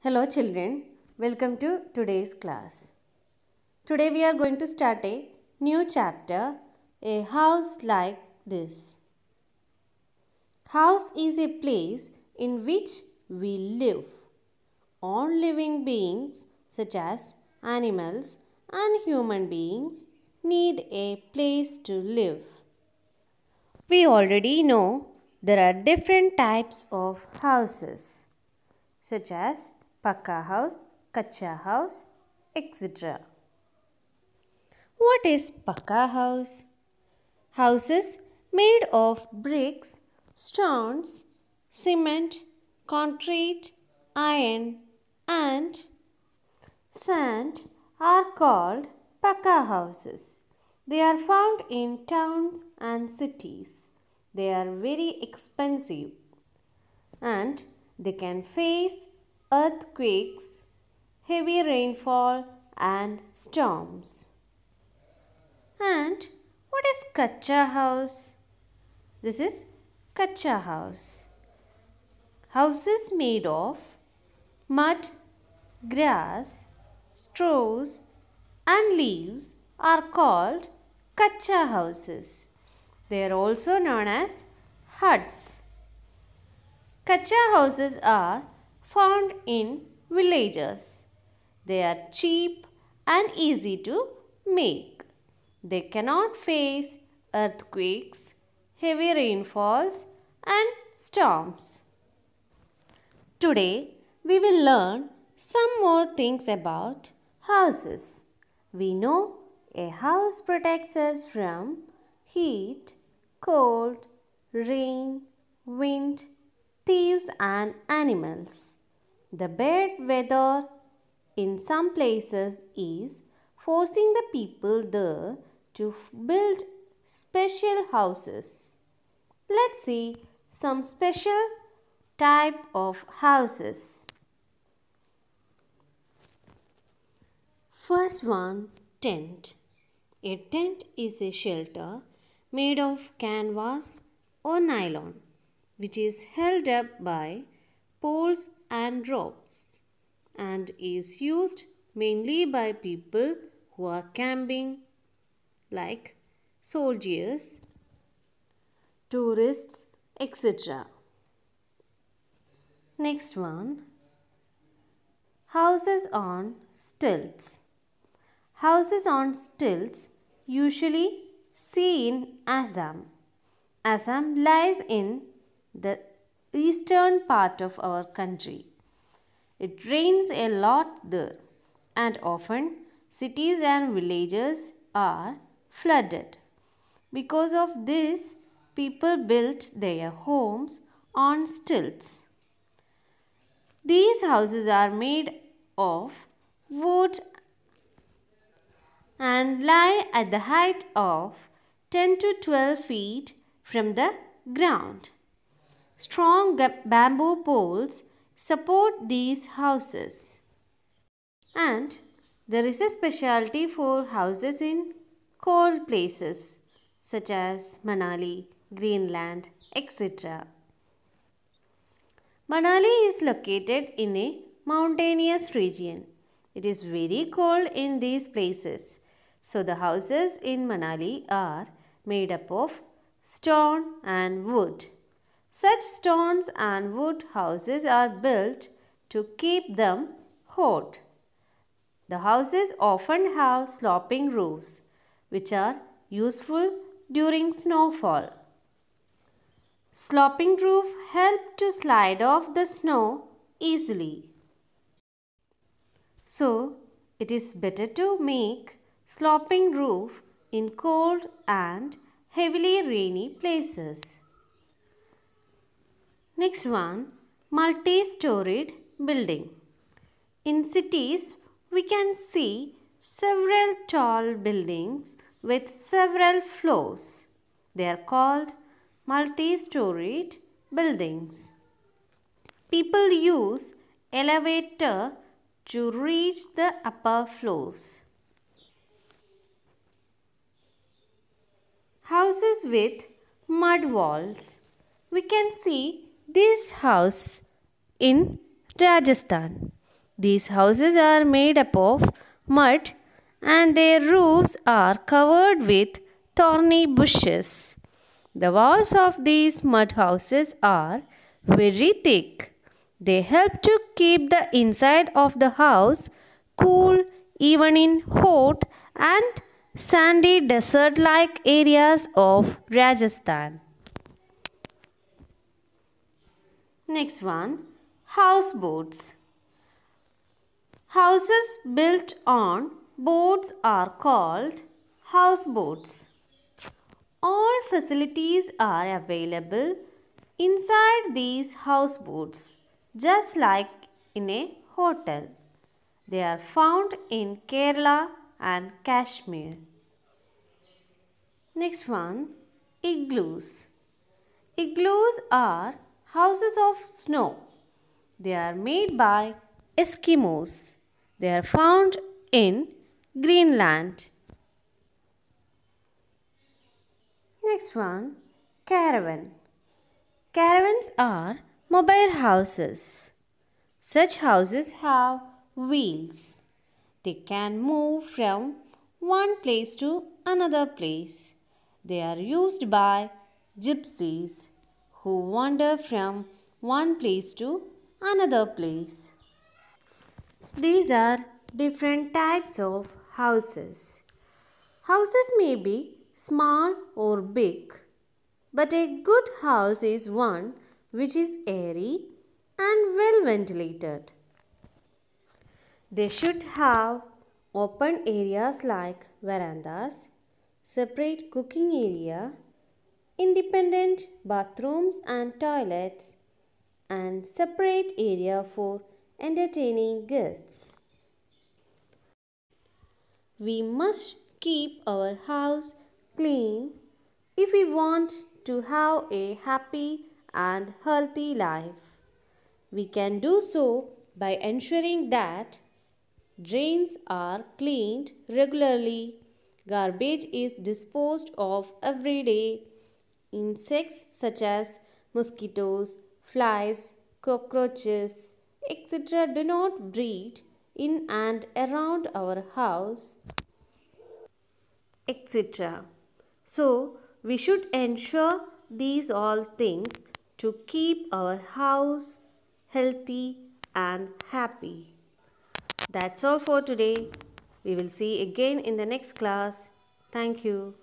Hello children, welcome to today's class. Today we are going to start a new chapter, a house like this. House is a place in which we live. All living beings such as animals and human beings need a place to live. We already know there are different types of houses such as Pakka house, Kacha house, etc. What is Pakka house? Houses made of bricks, stones, cement, concrete, iron and sand are called Pakka houses. They are found in towns and cities. They are very expensive and they can face earthquakes, heavy rainfall and storms. And what is Kacha house? This is Kacha house. Houses made of mud, grass, straws and leaves are called Kacha houses. They are also known as huts. Kacha houses are found in villages. They are cheap and easy to make. They cannot face earthquakes, heavy rainfalls and storms. Today we will learn some more things about houses. We know a house protects us from heat, cold, rain, wind, thieves and animals. The bad weather in some places is forcing the people there to build special houses. Let's see some special type of houses. First one, tent. A tent is a shelter made of canvas or nylon, which is held up by poles and ropes and is used mainly by people who are camping like soldiers, tourists, etc. Next one, houses on stilts. Houses on stilts usually see in Assam. Assam lies in the eastern part of our country. It rains a lot there and often cities and villages are flooded. Because of this, people built their homes on stilts. These houses are made of wood and lie at the height of 10 to 12 feet from the ground. Strong bamboo poles support these houses. And there is a specialty for houses in cold places such as Manali, Greenland, etc. Manali is located in a mountainous region. It is very cold in these places. So the houses in Manali are made up of stone and wood. Such stones and wood houses are built to keep them hot. The houses often have sloping roofs, which are useful during snowfall. Sloping roof help to slide off the snow easily. So, it is better to make sloping roof in cold and heavily rainy places. Next one, multi-storied building. In cities, we can see several tall buildings with several floors. They are called multi-storied buildings. People use elevator to reach the upper floors. Houses with mud walls. We can see this house in Rajasthan. These houses are made up of mud and their roofs are covered with thorny bushes. The walls of these mud houses are very thick. They help to keep the inside of the house cool even in hot and sandy desert like areas of Rajasthan. Next one, houseboats. Houses built on boats are called houseboats. All facilities are available inside these houseboats, just like in a hotel. They are found in Kerala and Kashmir. Next one, igloos. Igloos are houses of snow. They are made by Eskimos. They are found in Greenland. Next one, caravan. Caravans are mobile houses. Such houses have wheels. They can move from one place to another place. They are used by gypsies who wander from one place to another place. These are different types of houses. Houses may be small or big, but a good house is one which is airy and well ventilated. They should have open areas like verandas, separate cooking area, independent bathrooms and toilets, and separate area for entertaining guests. We must keep our house clean if we want to have a happy and healthy life. We can do so by ensuring that drains are cleaned regularly, garbage is disposed of every day, insects such as mosquitoes, flies, cockroaches, etc. do not breed in and around our house, etc. So, we should ensure these all things to keep our house healthy and happy. That's all for today. We will see again in the next class. Thank you.